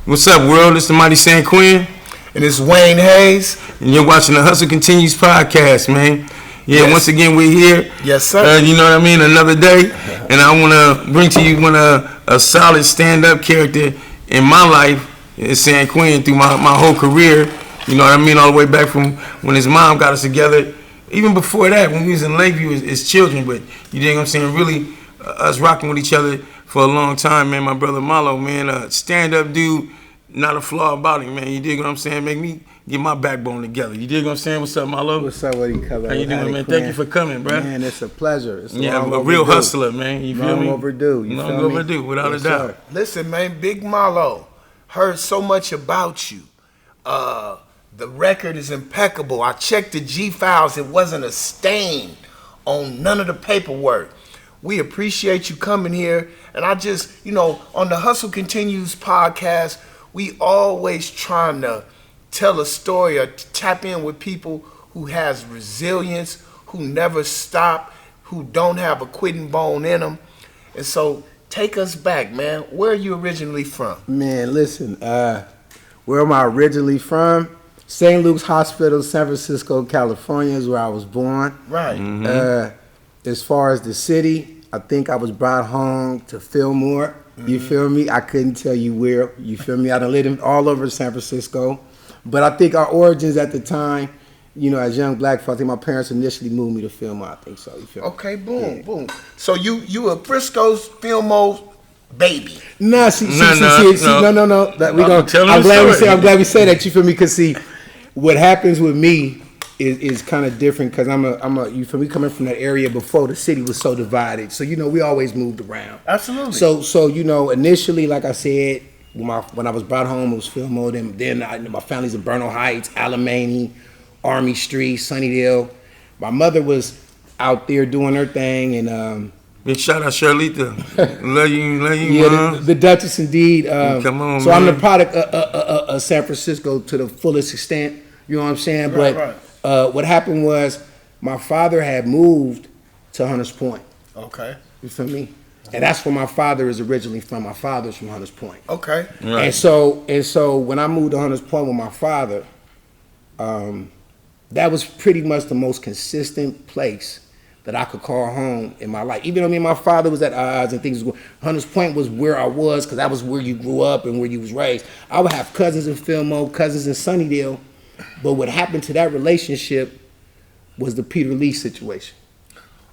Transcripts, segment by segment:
What's up, world? It's the Mighty San Quinn. And it's Wayne Hayes. And you're watching the Hustle Continues podcast, man. Yeah, yes. Once again, we're here. Yes, sir. You know what I mean? Another day. And I want to bring to you a solid stand-up character in my life. It's San Quinn through my whole career. You know what I mean? All the way back from when his mom got us together. Even before that, when we was in Lakeview as children. But you dig what I'm saying? Really, us rocking with each other for a long time, man. My brother MALO, man. Stand-up dude. Not a flaw about him, man. You dig what I'm saying? Make me get my backbone together. You dig what I'm saying? What's up, MALO? What's up, what you cover? How you doing, man? Thank you for coming, bro. Man, it's a pleasure. It's a real hustler, man. You feel me? Long overdue. Long overdue, without a doubt. Sir. Listen, man, Big MALO, heard so much about you. The record is impeccable. I checked the G files. It wasn't a stain on none of the paperwork. We appreciate you coming here. And I just, on the Hustle Continues podcast, we always trying to tell a story or tap in with people who has resilience, who never stop, who don't have a quitting bone in them. And so take us back, man. Where are you originally from? Man, listen, where am I originally from? St. Luke's Hospital, San Francisco, California is where I was born. Right. Mm-hmm. As far as the city, I think I was brought home to Fillmore. Mm-hmm. You feel me? I couldn't tell you where. You feel me? I done lived all over San Francisco. But I think our origins at the time, as young black folks, I think my parents initially moved me to Fillmore. I think so. You feel me? Okay, boom. So you a Frisco's Fillmore baby? No. No. I'm glad we say that. You feel me? Because see, what happens with me is kind of different because you feel me, coming from that area before the city was so divided. So we always moved around. Absolutely. So initially, like I said, when I was brought home, it was Fillmore. Then my family's in Bernal Heights, Alamany, Army Street, Sunnydale. My mother was out there doing her thing, and big shout out Charlita. love you, yeah, the Duchess indeed. Come on, so man. I'm the product of San Francisco to the fullest extent. You know what I'm saying? Right. What happened was my father had moved to Hunters Point. Okay. You feel me? And that's where my father is originally from. My father's from Hunters Point. Okay. Right. And so when I moved to Hunters Point with my father, that was pretty much the most consistent place that I could call home in my life. Even though me and my father was at odds and things was going, Hunters Point was where I was because that was where you grew up and where you was raised. I would have cousins in Fillmore, cousins in Sunnydale, but what happened to that relationship was the Peter Lee situation.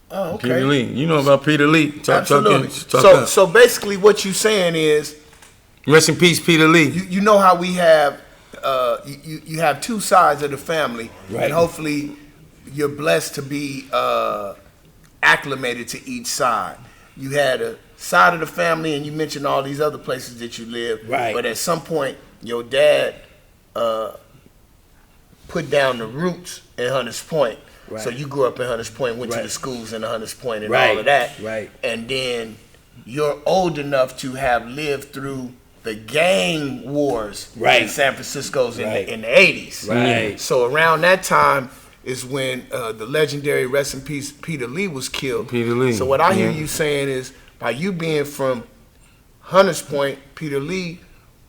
Oh, okay. Peter Lee. You know about Peter Lee. Absolutely. So basically what you're saying is, rest in peace, Peter Lee. You know how we have, you have two sides of the family. Right. And hopefully you're blessed to be acclimated to each side. You had a side of the family, and you mentioned all these other places that you live. Right. But at some point, your dad put down the roots in Hunters Point. Right. So you grew up in Hunters Point, went to Right. the schools in Hunters Point, and Right. all of that. Right. And then you're old enough to have lived through the gang wars Right. in San Francisco's Right. in the 80s. Right. So around that time is when the legendary, rest in peace, Peter Lee was killed. Peter Lee. So what I hear you saying is, by you being from Hunters Point, Peter Lee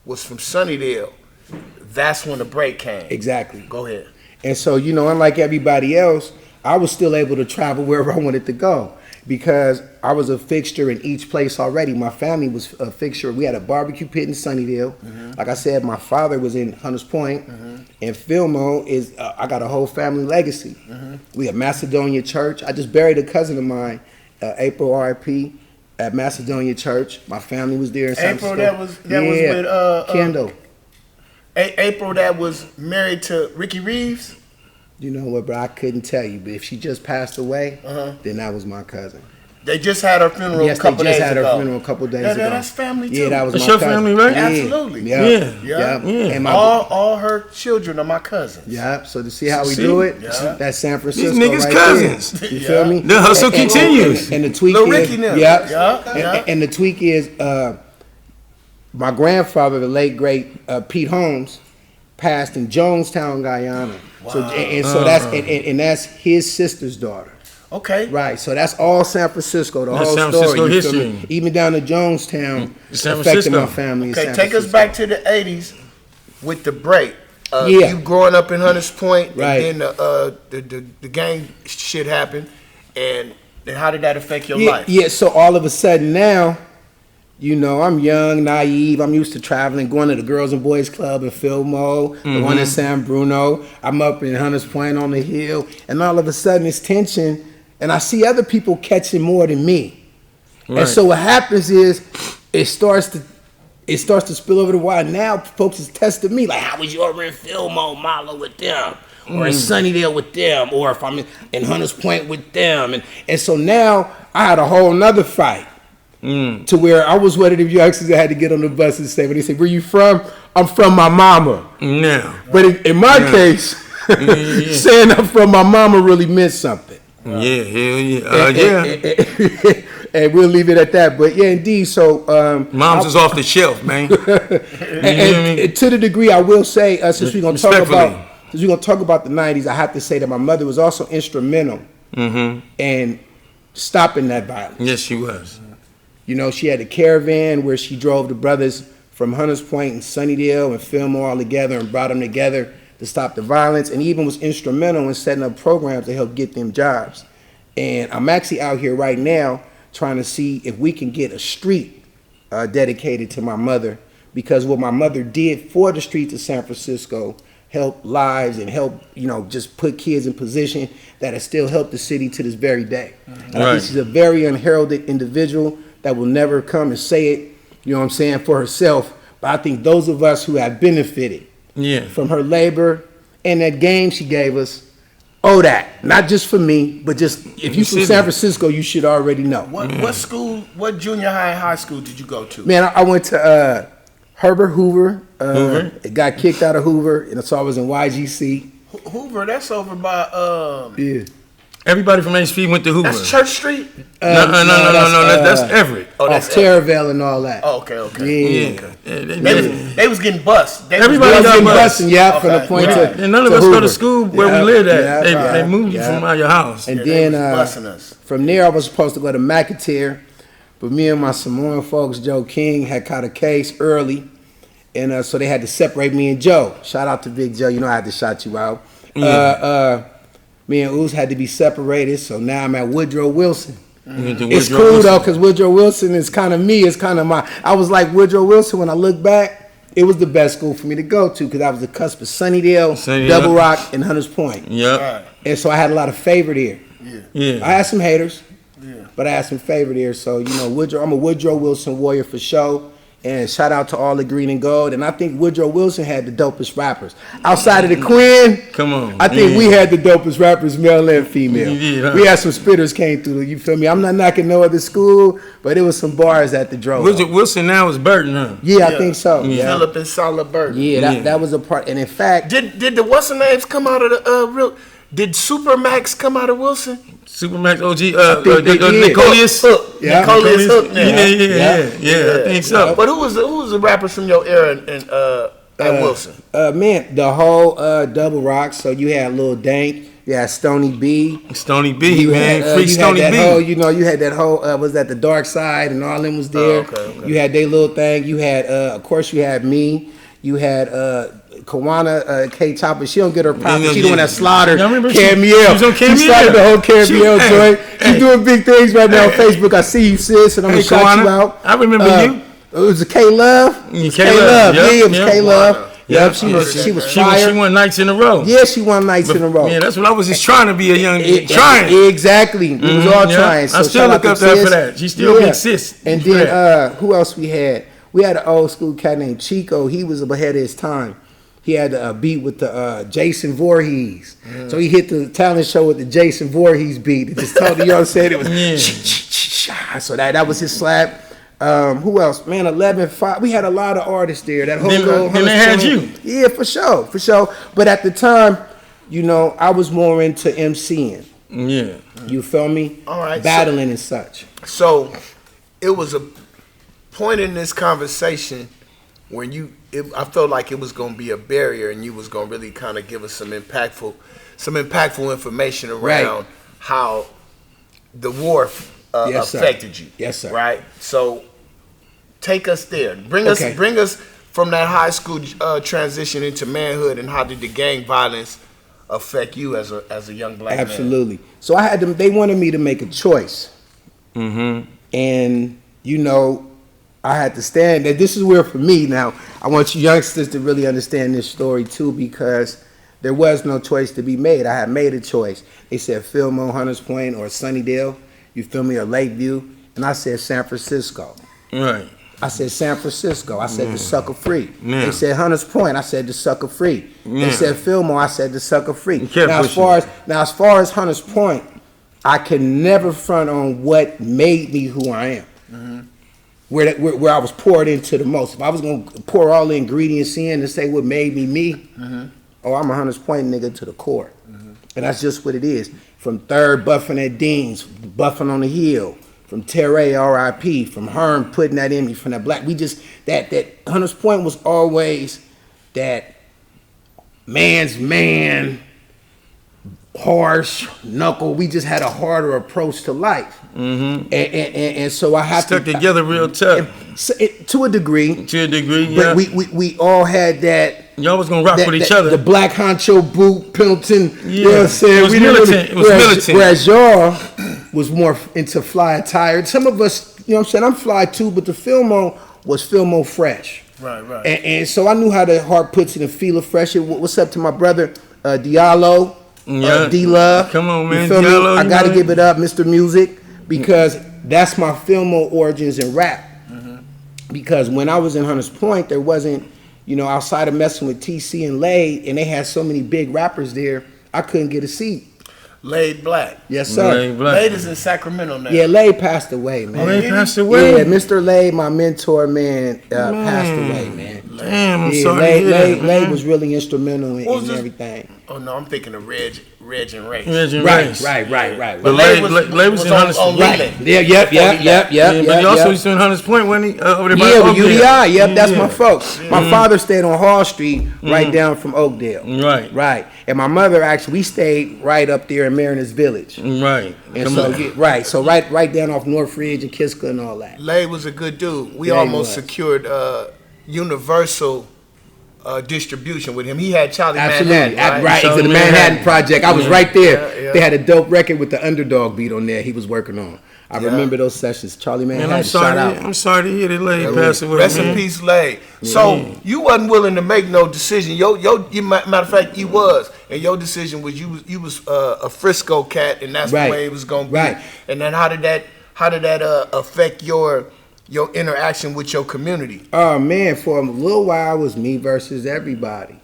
was from Sunnydale. That's when the break came. Exactly. Go ahead. And so, unlike everybody else, I was still able to travel wherever I wanted to go because I was a fixture in each place already. My family was a fixture. We had a barbecue pit in Sunnydale. Mm-hmm. Like I said, my father was in Hunters Point. Mm-hmm. And Fillmore is, I got a whole family legacy. Mm-hmm. We have Macedonia Church. I just buried a cousin of mine, April R.I.P., at Macedonia Church. My family was there in San Francisco. April, that was with Kendall. April that was married to Ricky Reeves? You know what, bro? I couldn't tell you, but if she just passed away, then that was my cousin. They just had her funeral Yes, a couple days ago. they just had her funeral a couple days ago. That's family too. Yeah, that was That's my your cousin. family, right? Yeah. Absolutely. Yeah. And all her children are my cousins. Yeah. So to see how we do it, that's San Francisco. These niggas right cousins. There. You feel me? The hustle continues. And the tweak Lil is, Ricky now. And the tweak is, my grandfather, the late great Pete Holmes, passed in Jonestown, Guyana. Wow. So that's his sister's daughter. Okay. Right, so that's all San Francisco, the That's whole San story. Francisco you feel me? history. Even down to Jonestown, San affected Francisco. my family. in Okay, San take us Francisco. back to the 80s with the break. Yeah. You growing up in Hunters Point, Right. and then the gang shit happened, and how did that affect your Yeah, life? yeah, so all of a sudden now, you know, I'm young, naive. I'm used to traveling, going to the Girls and Boys Club in Fillmore, the one in San Bruno. I'm up in Hunters Point on the hill, and all of a sudden it's tension, and I see other people catching more than me. Right. And so what happens is it starts to spill over the wire. Now folks is testing me, like, how was you over in Fillmore, MALO with them? Or in Sunnydale with them, or if I'm in Hunters Point with them. And so now I had a whole nother fight. To where I was one of the youngsters that had to get on the bus and say, when they say, where you from? I'm from my mama. Yeah. But in my case, saying I'm from my mama really meant something. Yeah, hell yeah. And we'll leave it at that. But yeah, indeed. So Mom's is off the shelf, man. and to the degree I will say, since we're gonna talk about the '90s, I have to say that my mother was also instrumental in stopping that violence. Yes, she was. You know, she had a caravan where she drove the brothers from Hunters Point and Sunnydale and Fillmore all together and brought them together to stop the violence, and even was instrumental in setting up programs to help get them jobs. And I'm actually out here right now trying to see if we can get a street dedicated to my mother, because what my mother did for the streets of San Francisco helped lives and helped, you know, just put kids in position that has still helped the city to this very day. And I think she's a very unheralded individual that will never come and say it, you know what I'm saying, for herself. But I think those of us who have benefited from her labor and that game she gave us owe that. Not just for me, but just if you're from San Francisco, you should already know. What school, what junior high and high school did you go to? Man, I went to Herbert Hoover. It got kicked out of Hoover, and so I was in YGC. Hoover, that's over by Yeah. Everybody from HP went to Hoover. that's Church Street? No, that's Everett. Oh, that's Terraville and all that. Oh, okay. Yeah. They was getting bused. Everybody got bused. From the point to And none of to us go Hoover. to school where we lived at. Yeah, They moved you from out your house. And they then was busing us. from there, I was supposed to go to McAteer, but me and my Samoan folks, Joe King, had caught a case early, and so they had to separate me and Joe. Shout out to Big Joe. You know I had to shout you out. Me and Ooze had to be separated, so now I'm at Woodrow Wilson. It's cool though, because Woodrow Wilson is kind of me. It's kind of I was like Woodrow Wilson when I look back. It was the best school for me to go to because I was the cusp of Sunnydale, Double Rock, and Hunters Point. Yep. And so I had a lot of favor there. Yeah. I had some haters, but I had some favor there. So, you know, I'm a Woodrow Wilson warrior for sure. And shout out to all the green and gold. And I think Woodrow Wilson had the dopest rappers. Outside of the Queen, Come on. I think we had the dopest rappers, male and female. You did, huh? We had some spitters came through, you feel me? I'm not knocking no other school, but it was some bars at the Dro. Wilson now is Burton, huh? Yeah, I think so. Yeah, Philip and Solid Burton. that was a part. And in fact, Did the what's the names come out of the real? Did Supermax come out of Wilson? Supermax OG, they did. Nicolius. Hook. Yeah. Nicolius Hook. Yeah, I think so. But who was the rappers from your era at Wilson? man, the whole Double Rock. So you had Lil Dank, you had Stony B. Stony B, You man. had, Free you Stony had that B. whole, you had that whole, was that the Dark Side and all them was there. Okay. You had their little thing. You had, of course, you had me. You had Kawana K Chopper. She don't get her props. She the one that slaughtered Yeah, I remember Camille. she was on Camille. She started the whole Camille She- joint. hey, She's doing big things right now on Facebook. I see you, sis, and I'm Hey, gonna shout you Kawana, out. I remember you. It was a K Love. Yeah, K Love. Yep, Yeah, it was yep. K Love. Yep, Yep, she was She fire. won nights in a row. Yeah, she won nights in a row. Yeah, that's what I was just trying to be a young trying. Exactly. We was all Yeah. trying. So I still shout look out up to to her sis. for that. She still big sis. And for then that. who else we had? We had an old school cat named Chico. He was ahead of his time. He had a beat with the Jason Voorhees. So he hit the talent show with the Jason Voorhees beat. It just told you, know what I'm saying? It was so that was his slap. Who else? Man, 11-5. We had a lot of artists there. That whole Then they had you. Yeah, for sure. But at the time, you know, I was more into MCing. Yeah. You feel me? All right, Battling and such. So it was a point in this conversation when I felt like it was going to be a barrier, and you was going to really kind of give us some impactful information around how the war Yes, sir. affected you. Yes, sir. Right. So take us there. Bring us from that high school transition into manhood, and how did the gang violence affect you as a young black man? Absolutely. So I had them. They wanted me to make a choice, and you know, I had to stand. And this is where for me now, I want you youngsters to really understand this story too, because there was no choice to be made. I had made a choice. They said Fillmore, Hunters Point, or Sunnydale. You feel me? Or Lakeview, and I said San Francisco. Right. I said San Francisco. I said the sucker free. Yeah. They said Hunters Point. I said the sucker free. Yeah. They said Fillmore. I said the sucker free. kept Now as far as Hunters Point, I can never front on what made me who I am. Where I was poured into the most. If I was gonna pour all the ingredients in and say what made me me, oh, I'm a Hunters Point nigga to the core, and that's just what it is. From Third buffing at Dean's, buffing on the hill. From Terray, R.I.P., from Herm putting that in me, from that black, we just, that Hunters Point was always that man's man, harsh, knuckle, we just had a harder approach to life. And so I had Stuck together real tough. To a degree. To a degree, yeah. But we all had that. Y'all was gonna rock with each other. The black honcho boot, Pilton, Yeah. you know what I'm saying? It was militant. It was militant. Whereas y'all was more into fly attire. Some of us, you know what I'm saying, I'm fly too, but the Fillmore was Fillmore fresh. Right. And so I knew how the heart puts it and feel it fresh. What's up to my brother, Diallo, D-Love. Come on, man. You feel me? Diallo, I gotta give it up, Mr. Music, because that's my Fillmore origins in rap. Because when I was in Hunters Point, there wasn't, you know, outside of messing with TC and Lay, and they had so many big rappers there, I couldn't get a seat. Laid Black. Yes, sir. Laid is in Sacramento now. Yeah, Lay passed away, man. Oh, Lay passed away? Yeah, Mr. Lay, my mentor, man, passed away, man. Damn, I'm Yeah, sorry to hear that, Lay man. was really instrumental in this? everything. Oh no, I'm thinking of Reg and Race. Right. But Lay was in Hunters Point. Right. Yeah, yep. But he also used to in Hunters Point, wasn't he? Over there by Yeah, with Oakdale. UDI. Yep, that's my folks. My father stayed on Hall Street, right down from Oakdale. Right. And my mother actually, we stayed right up there in Mariners Village. Right. And so right down off North Ridge and Kiska and all that. Lay was a good dude. We Yeah, he almost was. secured Universal distribution with him. He had Charlie Absolutely, Manhattan, right. Charlie The Manhattan. Manhattan Project. I was right there. Yeah. They had a dope record with the Underdog beat on there. He was working on. I remember those sessions. Charlie Manhattan. Man, I'm sorry to hear that Lay passed away. Rest in peace, Lay. So you wasn't willing to make no decision. Matter of fact, you was, and your decision was you was a Frisco cat, and that's Right. the way it was gonna be. Right. And then how did that affect your interaction with your community? Oh man, for a little while it was me versus everybody.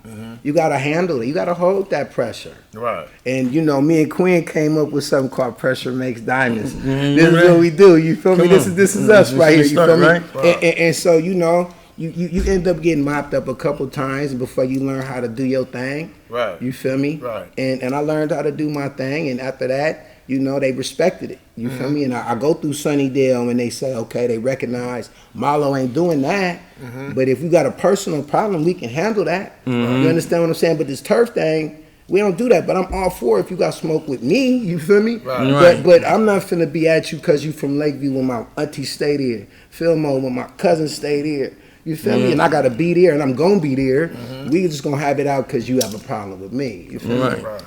You gotta handle it. You gotta hold that pressure. Right. And you know, me and Quinn came up with something called Pressure Makes Diamonds. This is what we do. You feel me? This is us right here. You feel me? Right? And so you know, you end up getting mopped up a couple times before you learn how to do your thing. Right. You feel me? Right. And I learned how to do my thing, and after that, you know, they respected it. You feel me? And I go through Sunnydale and they say, okay, they recognize MALO ain't doing that. But if we got a personal problem, we can handle that. You understand what I'm saying? But this turf thing, we don't do that. But I'm all for it if you got smoke with me. You feel me? Right. But I'm not finna be at you because you from Lakeview when my auntie stayed here. Fillmore when my cousin stayed here. You feel me? And I gotta be there, and I'm gonna be there. We just gonna have it out because you have a problem with me. You feel me? Right.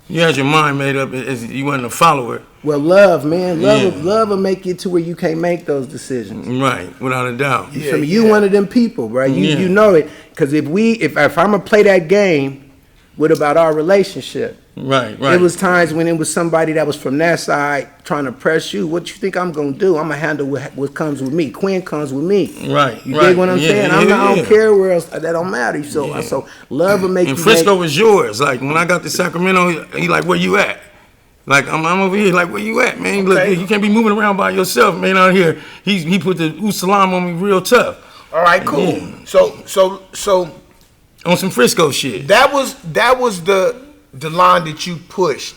You had your mind made up as you wasn't a follower. Well, love, man, love will make you to where you can't make those decisions. Right, without a doubt. You feel me? You one of them people, bro. You know it. Because if I'm gonna play that game, what about our relationship? Right. It was times when it was somebody that was from that side trying to press you. What you think I'm gonna do? I'm gonna handle what comes with me. Quinn comes with me. Right. You dig what I'm saying? I don't care where else. That don't matter. So love will make you. And Frisco was yours. Like when I got to Sacramento, he like, where you at? Like I'm over here. Like where you at, man? Look, you can't be moving around by yourself, man. Out here, he put the salam on me real tough. All right, cool. So On some Frisco shit. that was the line that you pushed.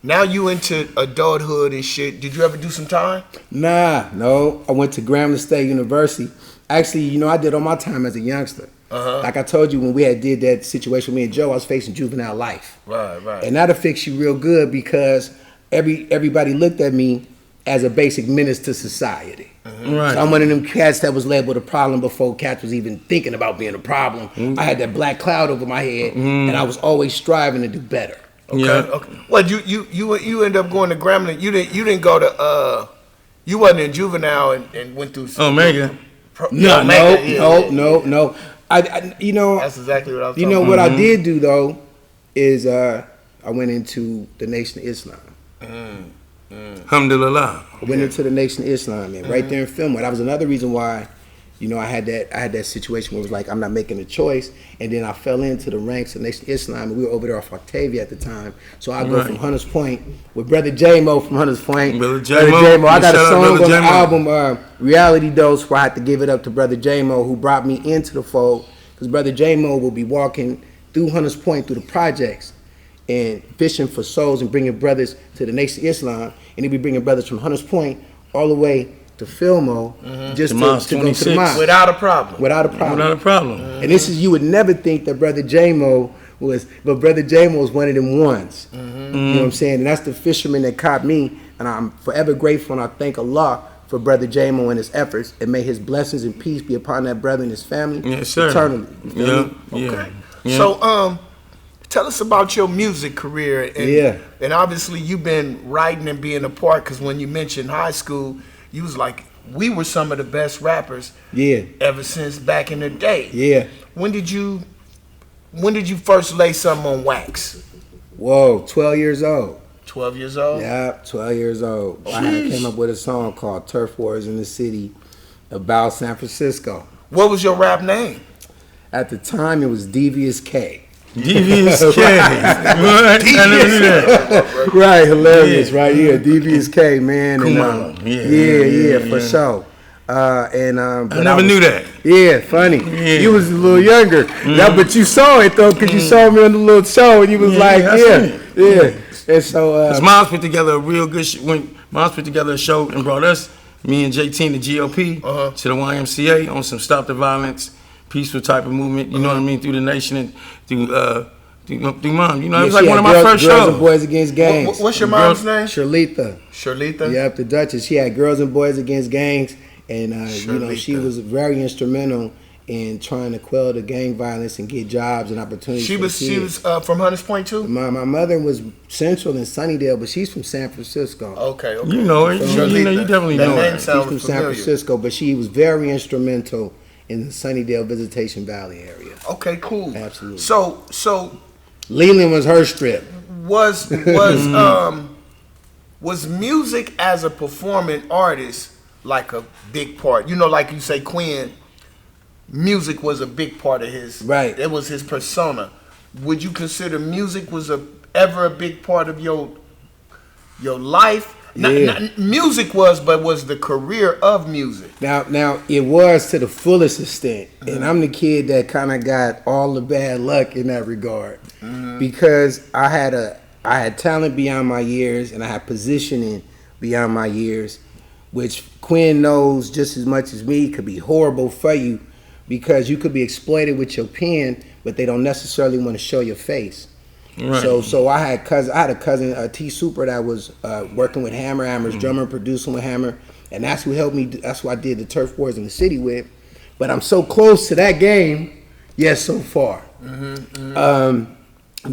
Now you into adulthood and shit. Did you ever do some time? No. I went to Grambling State University. Actually, you know, I did all my time as a youngster. Like I told you, when we did that situation with me and Joe, I was facing juvenile life. Right. And that'll fix you real good because everybody looked at me as a basic menace to society. Right. So I'm one of them cats that was labeled a problem before cats was even thinking about being a problem. I had that black cloud over my head, and I was always striving to do better. Okay. Yeah. Okay. Well, you end up going to Grambling. You didn't go to you wasn't in juvenile and went through Omega. No. I you know That's exactly what I was. You know what I did do though is I went into the Nation of Islam. Alhamdulillah. I went into the Nation of Islam, man, right there in Fillmore. That was another reason why, you know, I had that situation where it was like I'm not making a choice, and then I fell into the ranks of Nation of Islam, and we were over there off Octavia at the time. So I go from Hunters Point with Brother J-Mo from Hunters Point. Brother J-Mo. I got a song on the J-Mo. album, Reality Dose, where I had to give it up to Brother J-Mo, who brought me into the fold, because Brother J-Mo will be walking through Hunters Point, through the projects, and fishing for souls and bringing brothers to the Nation of Islam, and he'll be bringing brothers from Hunters Point all the way to Fillmore, just to go to the mosque. Without a problem. Without a problem. Mm-hmm. And this is, you would never think that Brother J-Mo was, but Brother J-Mo was one of them ones. You know what I'm saying? And that's the fisherman that caught me, and I'm forever grateful, and I thank Allah for Brother J-Mo and his efforts, and may his blessings and peace be upon that brother and his family eternally. Yeah. Okay. So, tell us about your music career. And obviously you've been writing and being a part, because when you mentioned high school, you was like, we were some of the best rappers ever since back in the day. Yeah. When did you first lay something on wax? Whoa, 12 years old. 12 years old? Yeah, 12 years old. I came up with a song called Turf Wars in the City about San Francisco. What was your rap name? At the time, it was Devious K. Devious K. What? I never knew that. Right, hilarious, right? Yeah, Devious K, man. Come And, on. Yeah, for sure. I never knew that. Yeah, funny. Yeah. You was a little younger. Yeah, but you saw it though, because you saw me on the little show, and you was like, yeah. And so, Cause Miles put together a real good. When Miles put together a show and brought us, me and JT and the GOP, to the YMCA on some Stop the Violence, peaceful type of movement. You know what I mean? Through the nation and through mom. You know, it was like one of my first Girls shows. and Boys Against Gangs. What's your mom's name? Shirlita. Yep, the Duchess. She had Girls and Boys Against Gangs, and you know, she was very instrumental in trying to quell the gang violence and get jobs and opportunities. She was from Hunters Point too. My mother was Central in Sunnydale, but she's from San Francisco. Okay. You know her. You definitely know her. She's from San Francisco, but she was very instrumental in the Sunnydale Visitation Valley area. Okay, cool. Absolutely. So Leland was her strip. Was music as a performing artist like a big part? You know, like you say, Quinn, music was a big part of his. Right. It was his persona. Would you consider music was ever a big part of your life? Not music was, but was the career of music. Now it was to the fullest extent, and I'm the kid that kind of got all the bad luck in that regard, because I had talent beyond my years, and I had positioning beyond my years, which Quinn knows just as much as me could be horrible for you, because you could be exploited with your pen, but they don't necessarily want to show your face. Right. So I had a cousin, T Super, that was working with Hammer. Hammer's drummer, producing with Hammer, and that's who helped me. That's who I did the Turf Wars in the City with. But I'm so close to that game, so far.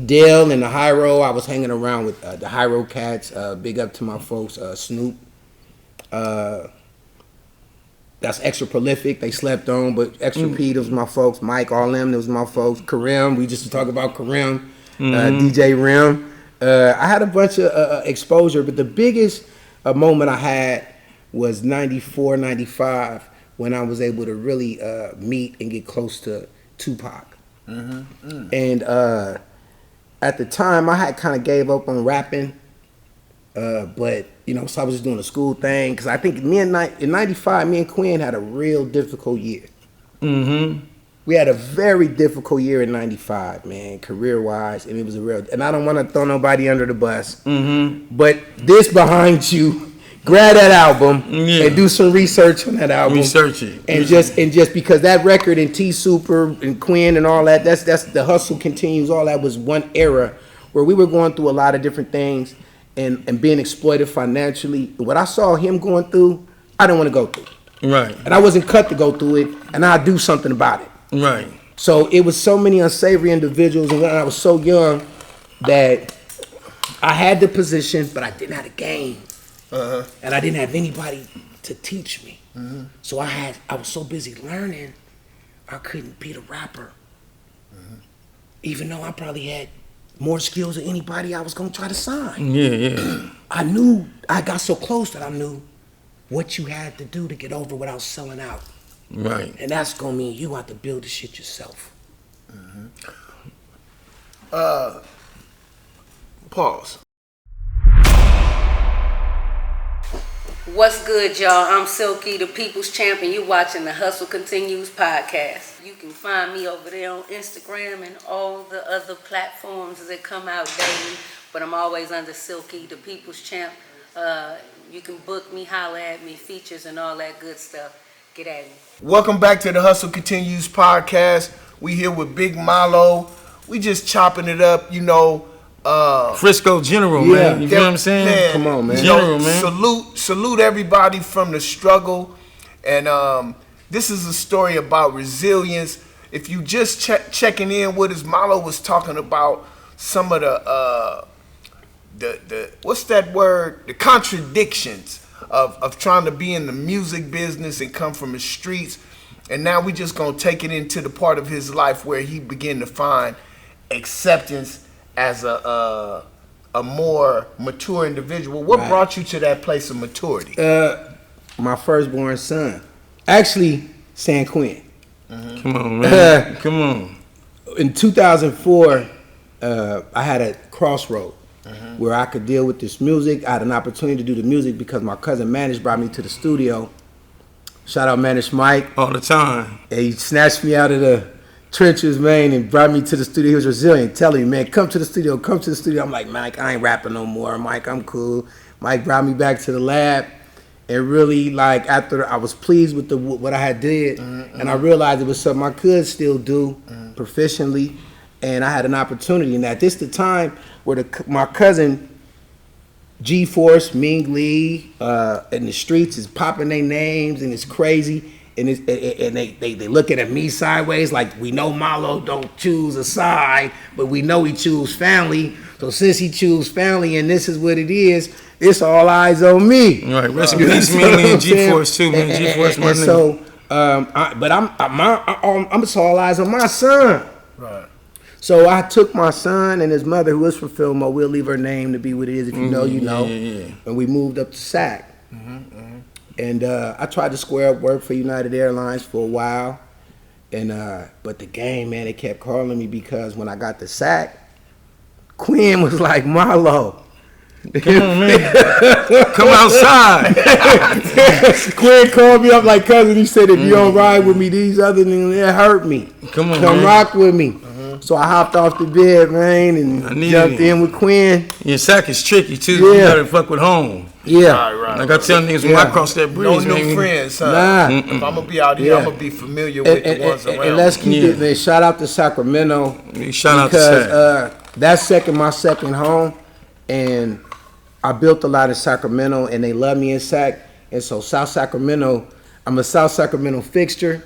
Dale and the High Road, I was hanging around with the High Road cats. Big up to my folks, Snoop. That's Extra Prolific. They slept on, but Extra P, those was my folks. Mike, all them, those was my folks. Kareem, we just talk about Kareem. DJ Rim. I had a bunch of exposure, but the biggest moment I had was 94, 95, when I was able to really meet and get close to Tupac. And at the time, I had kind of gave up on rapping, but, you know, so I was just doing a school thing, because I think in 95, me and Quinn had a real difficult year. We had a very difficult year in 95, man, career-wise, and it was and I don't want to throw nobody under the bus, but this behind you, grab that album and do some research on that album. Research it. And just because that record and T Super and Quinn and all that, that's the hustle continues, all that was one era where we were going through a lot of different things, and being exploited financially. What I saw him going through, I didn't want to go through. Right. And I wasn't cut to go through it, and I'd do something about it. Right. So it was so many unsavory individuals, and when I was so young that I had the position, but I didn't have the game. And I didn't have anybody to teach me. So I was so busy learning, I couldn't be the rapper. Even though I probably had more skills than anybody I was gonna try to sign. Yeah. I got so close that I knew what you had to do to get over without selling out. Right. And that's gonna mean you have to build the shit yourself. Pause. What's good, y'all? I'm Silky, the People's Champion. You watching the Hustle Continues podcast. You can find me over there on Instagram and all the other platforms that come out daily. But I'm always under Silky, the People's Champ. You can book me, holler at me, features and all that good stuff. Get at me. Welcome back to the Hustle Continues podcast. We here with Big MALO. We just chopping it up, you know. Frisco General, man. You know what I'm saying? Man, come on, man. General, man. Salute everybody from the struggle. And this is a story about resilience. If you just checking in with us, MALO was talking about some of the what's that word? The contradictions of trying to be in the music business and come from the streets. And now we just gonna take it into the part of his life where he began to find acceptance as a more mature individual. What brought you to that place of maturity? My firstborn son. Actually, San Quentin. Come on, man. Come on. In 2004, I had a crossroad where I could deal with this music. I had an opportunity to do the music because my cousin Manish brought me to the studio. Shout out Manish Mike. All the time. And he snatched me out of the trenches, man, and brought me to the studio. He was resilient, telling me, man, come to the studio, come to the studio. I'm like, Mike, I ain't rapping no more. Mike, I'm cool. Mike brought me back to the lab, and really, like, after I was pleased with what I had did, and I realized it was something I could still do proficiently, and I had an opportunity. And at this the time where my cousin G-Force, Ming Lee, in the streets is popping their names, and it's crazy. And they looking at me sideways like, we know MALO don't choose a side, but we know he choose family. So since he choose family and this is what it is, it's all eyes on me. Right. Rest in peace, Millie and G-Force too, man. G-Force, my nigga. So, I'm so all eyes on my son. Right. So I took my son and his mother, who is from Fillmore. We'll leave her name to be what it is. If you know, you know. Yeah. And we moved up to SAC. And I tried to square up work for United Airlines for a while, and but the game, man, it kept calling me because when I got the sack, Quinn was like, MALO, come on, man, come outside. Quinn called me up like, cousin, he said, if you don't ride with me, these other niggas, it hurt me. Come on, come man. rock with me. So I hopped off the bed, man, and jumped in with Quinn. Your sack is tricky too. Yeah. You gotta fuck with home. Yeah. Right. Like I tell niggas when I cross that bridge, No man. new friends, son. Nah. If I'm gonna be out here, I'm gonna be familiar with the ones around. And let's keep Yeah. it, man. Shout out to Sacramento. Shout out to because that's my second home, and I built a lot in Sacramento, and they love me in Sac. And so South Sacramento, I'm a South Sacramento fixture.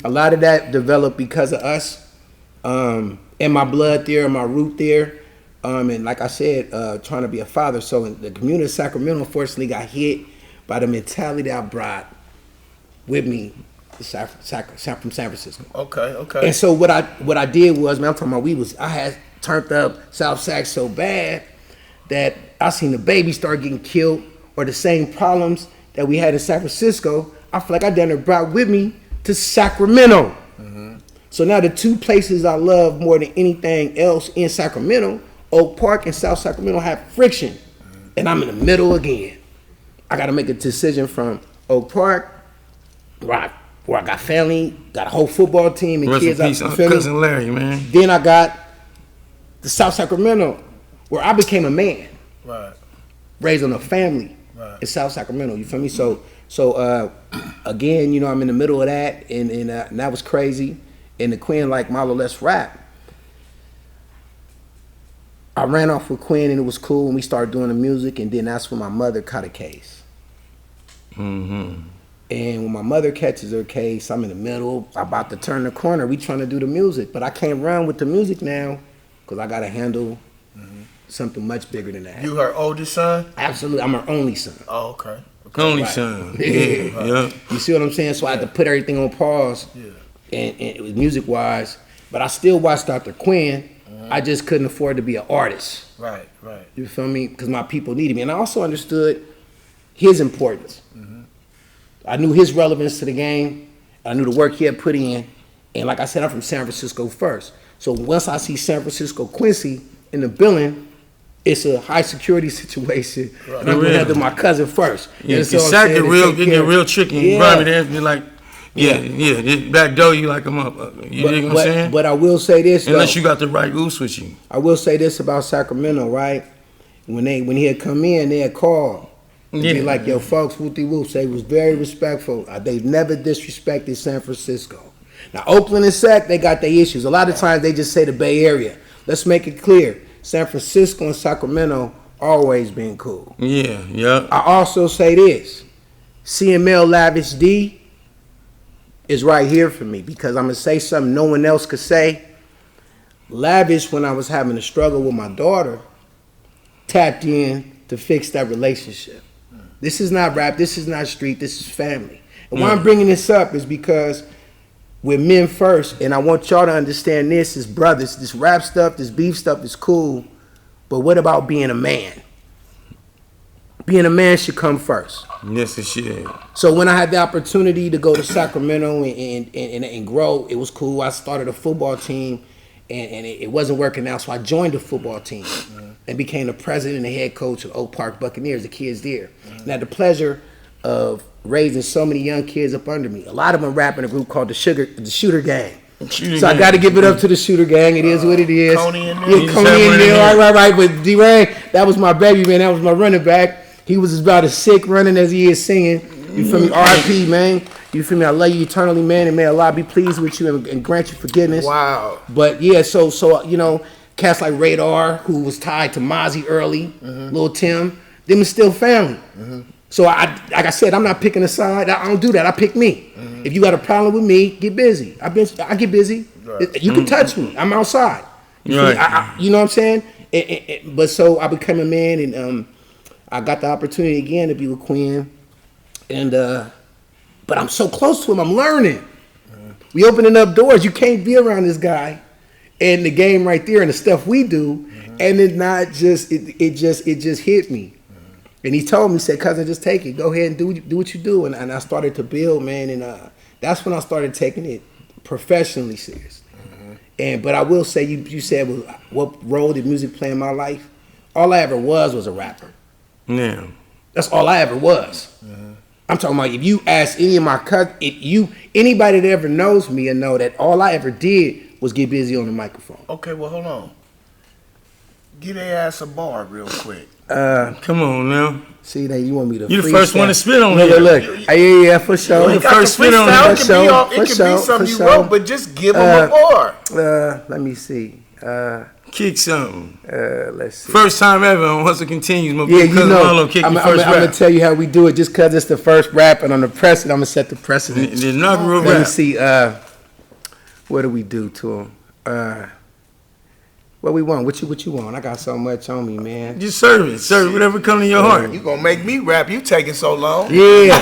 A lot of that developed because of us, and my blood there, and my root there. And like I said, trying to be a father. So the community of Sacramento, unfortunately, got hit by the mentality that I brought with me from San Francisco. Okay. And so what I did was, man, I'm talking about I had turned up South Sac so bad that I seen the babies start getting killed, or the same problems that we had in San Francisco. I feel like I done it brought with me to Sacramento. So now the two places I love more than anything else in Sacramento, Oak Park and South Sacramento, have friction, and I'm in the middle again. I got to make a decision from Oak Park, where I got family, got a whole football team and Rest kids in out peace, in the cousin Larry, man. Then I got the South Sacramento, where I became a man, Right. raised on a family in South Sacramento. You feel me? So again, you know, I'm in the middle of that, and that was crazy. And the Queen like, MALO, let's rap. I ran off with Quinn and it was cool, and we started doing the music, and then that's when my mother caught a case. And when my mother catches her case, I'm in the middle, about to turn the corner. We trying to do the music, but I can't run with the music now because I got to handle something much bigger than that. You her oldest son? Absolutely, I'm her only son. Oh, okay. Only son. Yeah. You see what I'm saying? So I had to put everything on pause, and it was music-wise, but I still watched Dr. Quinn. I just couldn't afford to be an artist. Right. You feel me? Because my people needed me. And I also understood his importance. I knew his relevance to the game. I knew the work he had put in. And like I said, I'm from San Francisco first. So once I see San Francisco Quincy in the building, it's a high security situation. Right. And I'm going to handle my cousin first. Yeah, you sack it real tricky. Environment there, be like, back door you like them up. You dig what I'm saying? But I will say this, unless you got the right goose with you. I will say this about Sacramento, right? When he had come in, they had called. Be like, yo, folks, whoop-de-whoop. They was very respectful. They've never disrespected San Francisco. Now, Oakland and Sac, they got their issues. A lot of times they just say the Bay Area. Let's make it clear. San Francisco and Sacramento always been cool. Yeah. I also say this. CML Lavish D is right here for me because I'm going to say something no one else could say. Lavish, when I was having a struggle with my daughter, tapped in to fix that relationship. This is not rap. This is not street. This is family. And why I'm bringing this up is because we're men first, and I want y'all to understand this as brothers. This rap stuff, this beef stuff is cool, but what about being a man? Being a man should come first. Yes, it should. So when I had the opportunity to go to Sacramento and grow, it was cool. I started a football team, and it wasn't working out, so I joined the football team and became the president and the head coach of Oak Park Buccaneers, the kids there. And I had the pleasure of raising so many young kids up under me. A lot of them rap in a group called the Shooter Gang. So I got to give it up to the Shooter Gang. It is what it is. Coney and Neil. Yeah, Coney and Neil. Right. But D-Ray, that was my baby, man. That was my running back. He was about as sick running as he is singing. You feel me? R.I.P., man. You feel me? I love you eternally, man, and may Allah be pleased with you and grant you forgiveness. Wow. But yeah, so you know, cats like Radar, who was tied to Mozzie early, Lil Tim, them is still family. So like I said, I'm not picking a side. I don't do that. I pick me. If you got a problem with me, get busy. I get busy. Right. You can touch me. I'm outside. You know what I'm saying? But so I became a man, and I got the opportunity again to be with Quinn, and but I'm so close to him. I'm learning. We opening up doors. You can't be around this guy, and the game right there, and the stuff we do, and it not just it just hit me. And he told me, he said, cousin, just take it. Go ahead and do what you do. And I started to build, man, and that's when I started taking it professionally serious. But I will say, you said, well, what role did music play in my life? All I ever was a rapper. Yeah. That's all I ever was. I'm talking about, if you ask any of my cousins, anybody that ever knows me and know that all I ever did was get busy on the microphone. Okay, well, hold on. Give their ass a bar real quick. Come on now. See, that you want me to You the first one to spit on it. Look. Yeah, for sure. You the first spit on it. It could be something you wrote, but just give them a bar. Let me see. Kick something. Let's see. First time ever on Hustle Continues. My yeah, you know, MALO kick I'm first rap. I'm going to tell you how we do it just because it's the first rap, and on the precedent, I'm going to set the precedent. The inaugural rap. Let me see. What do we do to him? What we want? What you want? I got so much on me, man. Just serve it. Whatever comes to your heart. You gonna make me rap? You taking so long? Yeah.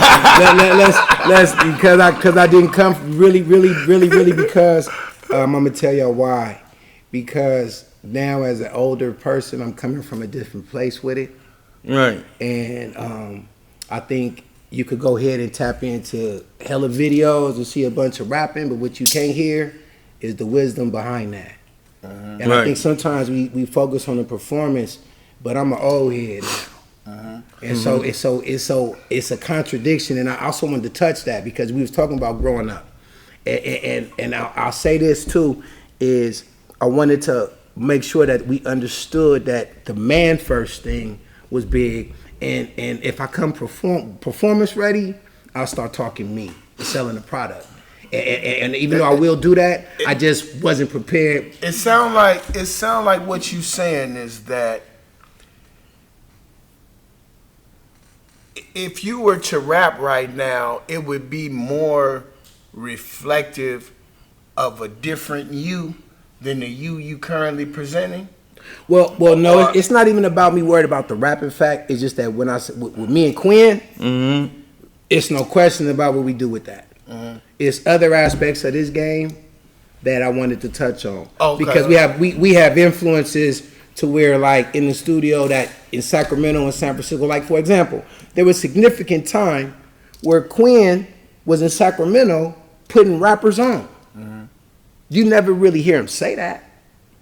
let's because I didn't come really because I'm gonna tell y'all why. Because now as an older person, I'm coming from a different place with it. Right. And I think you could go ahead and tap into hella videos and see a bunch of rapping, but what you can't hear is the wisdom behind that. And I think sometimes we focus on the performance, but I'm an old head now. And so it's a contradiction. And I also wanted to touch that because we was talking about growing up. And I'll say this too, is I wanted to make sure that we understood that the man first thing was big. And if I come performance ready, I'll start talking me, selling the product. And even though I will do that, I just wasn't prepared. It sound like what you saying is that if you were to rap right now, it would be more reflective of a different you than the you currently presenting. Well, no, it's not even about me worried about the rapping fact. It's just that when I with me and Quinn, it's no question about what we do with that. It's other aspects of this game that I wanted to touch on because we have influences to where, like, in the studio that in Sacramento and San Francisco, like, for example, there was significant time where Quinn was in Sacramento putting rappers on. You never really hear him say that,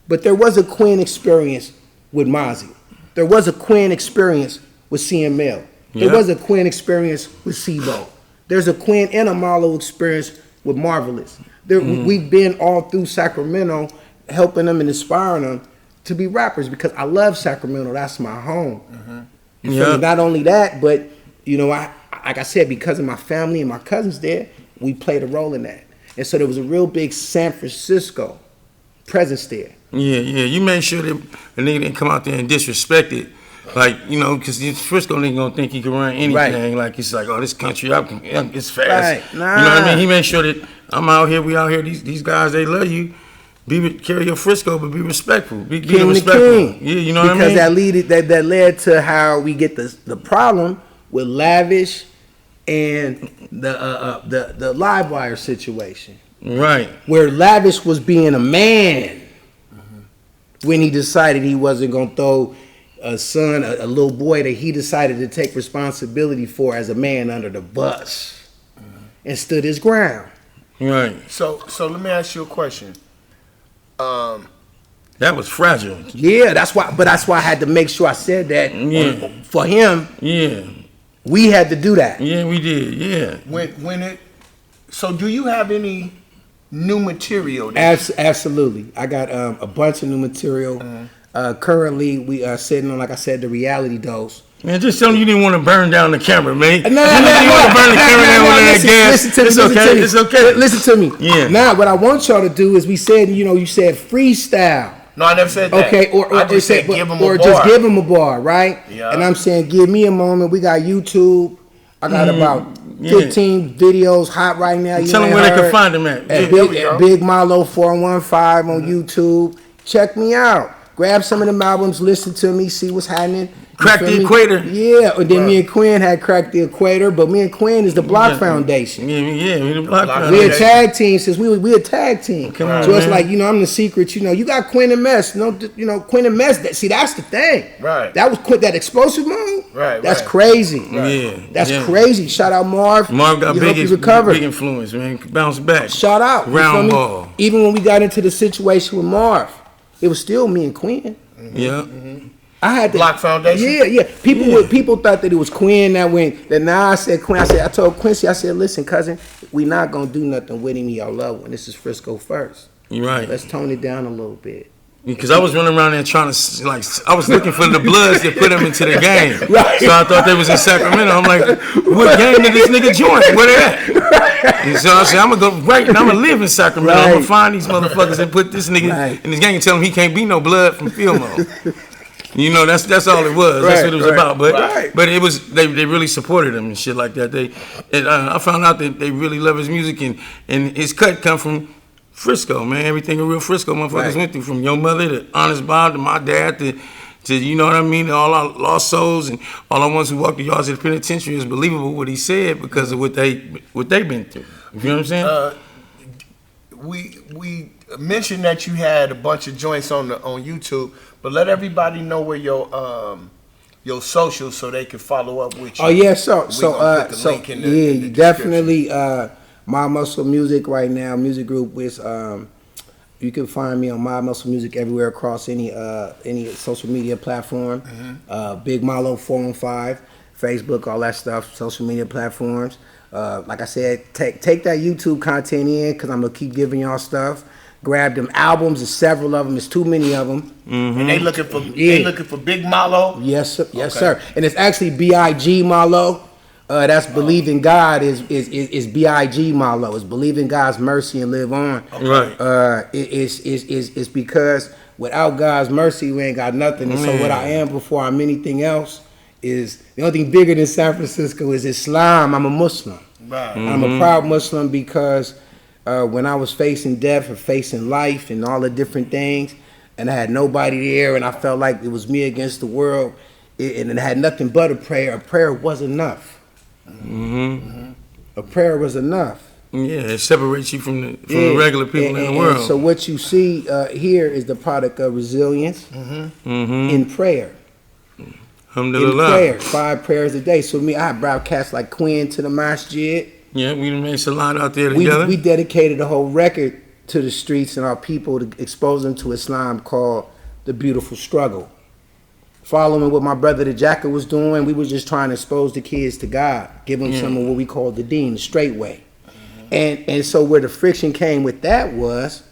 but there was a Quinn experience with Mozzie. There was a Quinn experience with CML. There was a Quinn experience with Sibo. There's a Quinn and a MALO experience with Marvelous. We've been all through Sacramento helping them and inspiring them to be rappers because I love Sacramento. That's my home. Not only that, but, you know, I like I said, because of my family and my cousins there, we played a role in that. And so there was a real big San Francisco presence there. Yeah. You made sure that a nigga didn't come out there and disrespect it. Like, you know, because this Frisco nigga gonna think he can run anything. Right. Like, it's like, oh, this country up, it's fast. Right. Nah. You know what I mean? He made sure that I'm out here, we out here, these guys, they love you. Carry your Frisco, but be respectful. Be respectful. King. Yeah, you know what I mean? Because that led to how we get the problem with Lavish and the live wire situation. Right. Where Lavish was being a man when he decided he wasn't gonna throw a son, a little boy that he decided to take responsibility for as a man under the bus and stood his ground. Right. So let me ask you a question. That was fragile. Yeah, that's why I had to make sure I said that for him. Yeah. We had to do that. Yeah, we did. Yeah. So do you have any new material? Absolutely. I got a bunch of new material. Currently, we are sitting on, like I said, the reality dose. Man, just tell them you didn't want to burn down the camera, man. No. You didn't want to burn the camera down with that gas. It's okay. Listen to me. Yeah. Now, what I want y'all to do is you said freestyle. No, I never said that. Okay, or just said give them a bar. Just give them a bar, right? Yeah. And I'm saying, give me a moment. We got YouTube. I got about 15 videos hot right now. Tell them where they can find them at. Big MALO 415 on YouTube. Check me out. Grab some of them albums, listen to me, see what's happening. Crack the equator. Yeah, and then me and Quinn had cracked the equator, but me and Quinn is the Block Foundation. Yeah, we the Block Foundation. We a tag team since we a tag team. Come on, so it's man. like, I'm the secret. You got Quinn and Mess. Quinn and Mess. That's the thing. Right. That was that explosive mode. Right. That's crazy. Yeah. That's crazy. Shout out Marv. Marv got big influence, man. Bounce back. Shout out. Round ball. Even when we got into the situation with Marv, it was still me and Quinn. Yeah. I had Block Foundation. Yeah. People thought that it was Quinn that went. That now I said Quinn. I told Quincy. I said, listen, cousin, we not gonna do nothing with him. Y'all love one. This is Frisco first. You're right. Let's tone it down a little bit. Because I was running around there trying to, like, I was looking for the Bloods to put them into the game. Right. So I thought they was in Sacramento. I'm like, what game did this nigga join? Where they at? And so I said, I'm going to go right and I'm going to live in Sacramento. Right. I'm going to find these motherfuckers and put this nigga in this game and tell him he can't be no Blood from field mode. You know, that's all it was. That's what it was about. But it was, they really supported him and shit like that. I found out that they really love his music and his cut come from Frisco, man. Everything a real Frisco motherfuckers went through, from your mother to Honest Bob to my dad to you know what I mean, all our lost souls and all the ones who walked the yards of the penitentiary. Is believable what he said because of what they been through. You know what I'm saying? We mentioned that you had a bunch of joints on YouTube, but let everybody know where your socials so they can follow up with you. Oh yeah, so in the definitely. My Muscle Music right now, music group with you can find me on My Muscle Music everywhere across any social media platform. Big MALO 415, Facebook, all that stuff, social media platforms. Like I said, take that YouTube content in because I'm gonna keep giving y'all stuff. Grab them albums, there's several of them, there's too many of them. And they looking for Big MALO? Yes, sir. Yes, sir. And it's actually B.I.G. MALO. That's believe in God is B.I.G. MALO. It's believe in God's mercy and live on. Right. It's because without God's mercy, we ain't got nothing. And so what I am before I'm anything else is the only thing bigger than San Francisco is Islam. I'm a Muslim. Right. I'm a proud Muslim because when I was facing death and facing life and all the different things, and I had nobody there, and I felt like it was me against the world, and it had nothing but a prayer was enough. A prayer was enough. Yeah, it separates you from the regular people in the world. So what you see here is the product of resilience in prayer. In prayer, 5 prayers a day. So I brought cats like Quinn to the masjid. Yeah, we made Salat out there together. We dedicated a whole record to the streets and our people to expose them to Islam called The Beautiful Struggle. Following what my brother the Jacker was doing, we was just trying to expose the kids to God, give them some of what we call the deen, the straight way. And so where the friction came with that was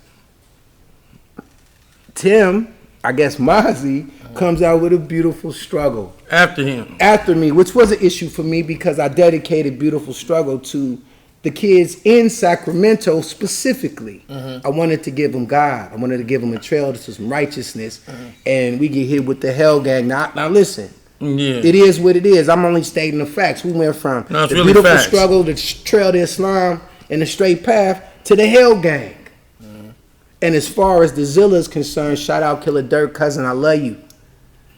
Tim, I guess Mozzie, comes out with A Beautiful Struggle. After him. After me, which was an issue for me because I dedicated Beautiful Struggle to the kids in Sacramento specifically. I wanted to give them God. I wanted to give them a trail to some righteousness. And we get hit with the hell gang. Now listen. Yeah. It is what it is. I'm only stating the facts. We went from the really Beautiful facts. Struggle, the trail to Islam, and the straight path to the hell gang. And as far as the Zilla is concerned, shout out Killer Dirk, cousin, I love you.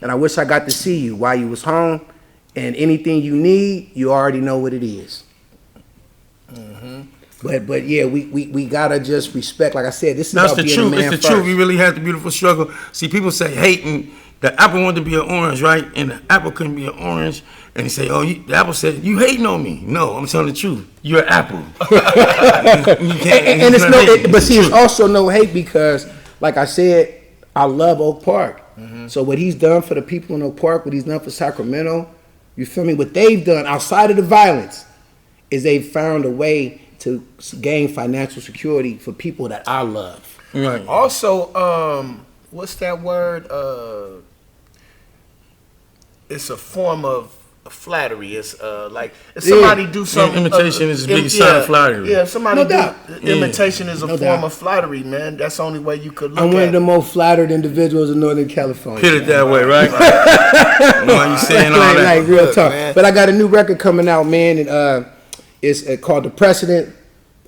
And I wish I got to see you while you was home. And anything you need, you already know what it is. But yeah, we gotta just respect. Like I said, this is That's about the being truth. a man It's the first. truth. We really had the beautiful struggle. See, people say hating. The apple wanted to be an orange, right? And the apple couldn't be an orange. And they say, oh, the apple said, you hating on me. No, I'm telling the truth. You're an apple. You can't, and it's but see, it's also no hate because, like I said, I love Oak Park. So what he's done for the people in Oak Park, what he's done for Sacramento, you feel me? What they've done outside of the violence is they've found a way to gain financial security for people that I love. Right. Also, what's that word? It's a form of flattery. It's like if somebody do something. Imitation is the biggest sign of flattery. Yeah, if somebody No imitation is a No form doubt. of flattery, man. That's the only way you could look I'm at one of the it. most flattered individuals in Northern California. Hit it that way, right? Why you saying all that? Like real Look, talk. man. But I got a new record coming out, man, and it's called The Precedent.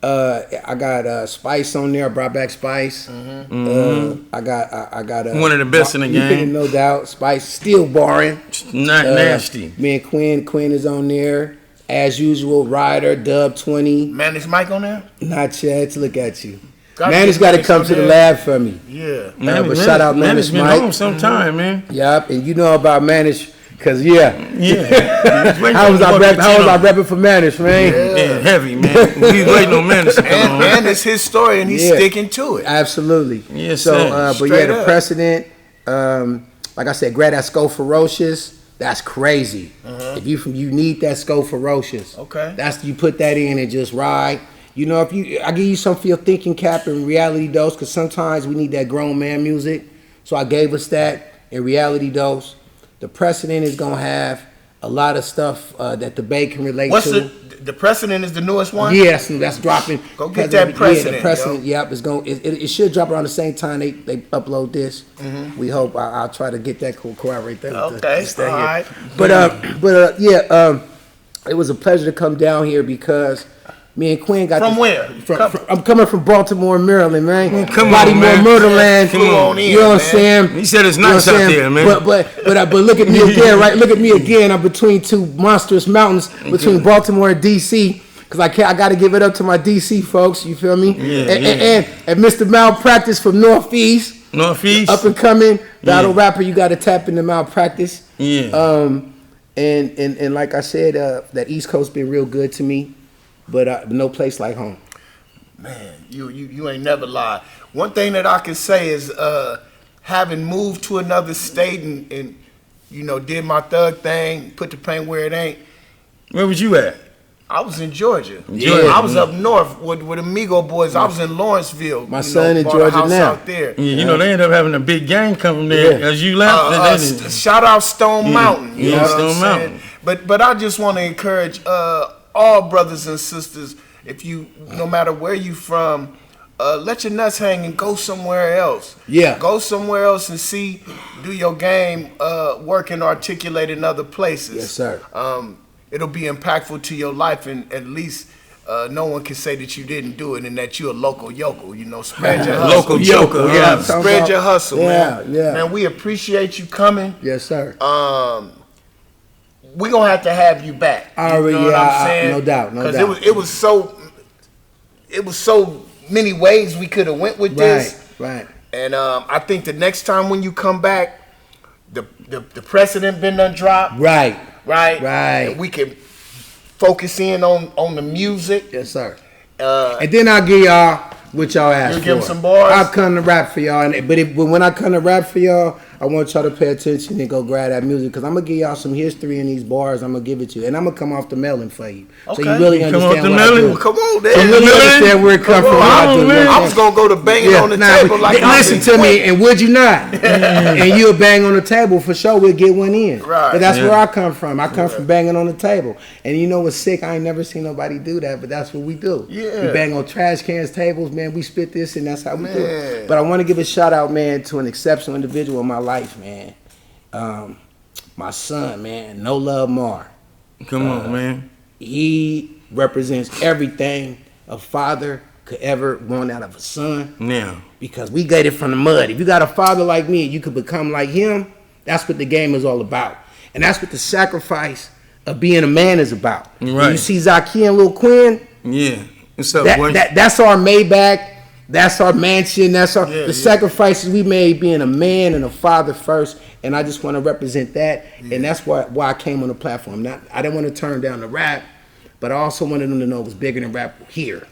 I got Spice on there. I brought back Spice. I got One of the best in the game. no doubt. Spice still barring. Not nasty. Me and Quinn is on there as usual. Ryder, Dub 20. Man, is Mike on there? Not yet. Look at you. Gotta Man has get got to Mike come on to the there. lab for me. Yeah. But shout out Manag's Manish been Mike. home sometime, man. Yup, and you know about Manish, cause yeah. How How was I repping for Manish, man? Yeah, heavy, man. We waiting on Manage to come on. And it's his story, and he's Yeah. sticking to it. Absolutely. Yes, so, sir. but Straight yeah, the up. precedent. Like I said, grab that Sco Ferocious. That's crazy. If you need that Sco Ferocious. Okay. That's you put that in and just ride. You know, I give you some for your thinking cap and reality dose, because sometimes we need that grown man music. So I gave us that in reality dose. The precedent is gonna have a lot of stuff that the Bay can relate What's to. the precedent is the newest one? Yeah, that's dropping. Go get that Yeah, precedent, the precedent. yo. Yep, it's going. It should drop around the same time they upload this. We hope. I'll try to get that corroborate that. with Okay, the stay all here. right. But yeah, it was a pleasure to come down here because me and Quinn got From where? I'm coming from Baltimore, Maryland, man. Come on, Baltimore, man. Murderland. Come on in, You know what I'm man. saying? He said it's You know nice what I'm out saying? there, man. But look at me again, right? Look at me again. I'm between two monstrous mountains between Baltimore and DC. Cause I got to give it up to my DC folks. You feel me? Yeah, And Mr. Malpractice from Northeast, Northeast. up and coming battle rapper. You got to tap into Malpractice. Yeah. And like I said, that East Coast been real good to me, but no place like home. Man, you ain't never lied. One thing that I can say is having moved to another state and you know, did my thug thing, put the paint where it ain't. Where was you at? I was in Georgia. Georgia. I was up north with Amigo boys. I was in Lawrenceville. My son in bought a Georgia house now. out there. Yeah, you know, they ended up having a big gang come from there. Yeah. As you left, they didn't- Shout out Stone Mountain. You Yeah, know what I'm Stone saying? Mountain. But I just want to encourage all brothers and sisters, if you, no matter where you from, let your nuts hang and go somewhere else. Yeah. Go somewhere else and do your game, work and articulate in other places. Yes, sir. It'll be impactful to your life, and at least no one can say that you didn't do it and that you're a local yokel. You know, spread your hustle. Local joker. Yeah, spread your hustle, man. Yeah. Man, we appreciate you coming. Yes, sir. We're going to have you back. Already, you know what I'm saying? No doubt. Because it was so many ways we could have went with this. Right. And I think the next time when you come back, the precedent been done dropped. Right. And we can focus in on the music. Yes, sir. And then I'll give y'all what y'all asked for. You give them some bars? I'll come to rap for y'all. But when I come to rap for y'all, I want y'all to pay attention and go grab that music, because I'm going to give y'all some history in these bars. I'm going to give it to you. And I'm going to come off the melon for you. Okay. So you really understand what I do. Well, come on, then. So you really understand where it comes from. I was going to go to banging on the table like listen to me, and would you not? And you'll bang on the table for sure. We'll get one in. Right. But that's where I come from. I come from banging on the table. And you know what's sick? I ain't never seen nobody do that, but that's what we do. Yeah. We bang on trash cans, tables, man. We spit this, and that's how we do it. But I want to give a shout out, man, to an exceptional individual in my life, man. My son, man, No Love Mar. Come on, man. He represents everything a father could ever want out of a son. Yeah. Because we got it from the mud. If you got a father like me and you could become like him, that's what the game is all about. And that's what the sacrifice of being a man is about. Right. When you see Zaki and Lil Quinn, Yeah. What's up, boy? that's our Maybach. That's our mansion. That's the sacrifices we made being a man and a father first. And I just want to represent that. Yeah. And that's why I came on the platform. I didn't want to turn down the rap, but I also wanted them to know it was bigger than rap here.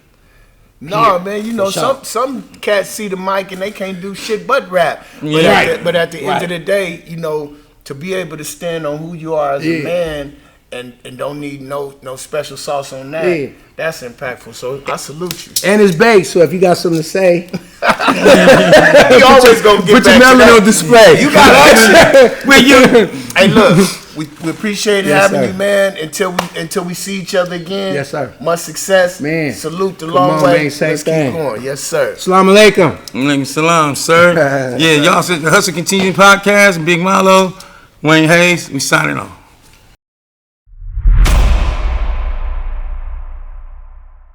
No, man, you know, some cats see the mic and they can't do shit but rap. But at the end of the day, you know, to be able to stand on who you are as a man and don't need no special sauce on that, that's impactful. So I salute you. And it's baked, so if you got something to say, we always gonna get put your back melon to on display. You got action. Hey, look, we appreciate having you, man. Until we see each other again. Yes, sir. Much success, man. Salute the long way. Man, Let's keep going. Yes, sir. Assalamu alaikum. Alaikum salam, sir. Yeah, y'all said the Hustle Continues podcast. Big MALO, Wayne Hayes. We signing off.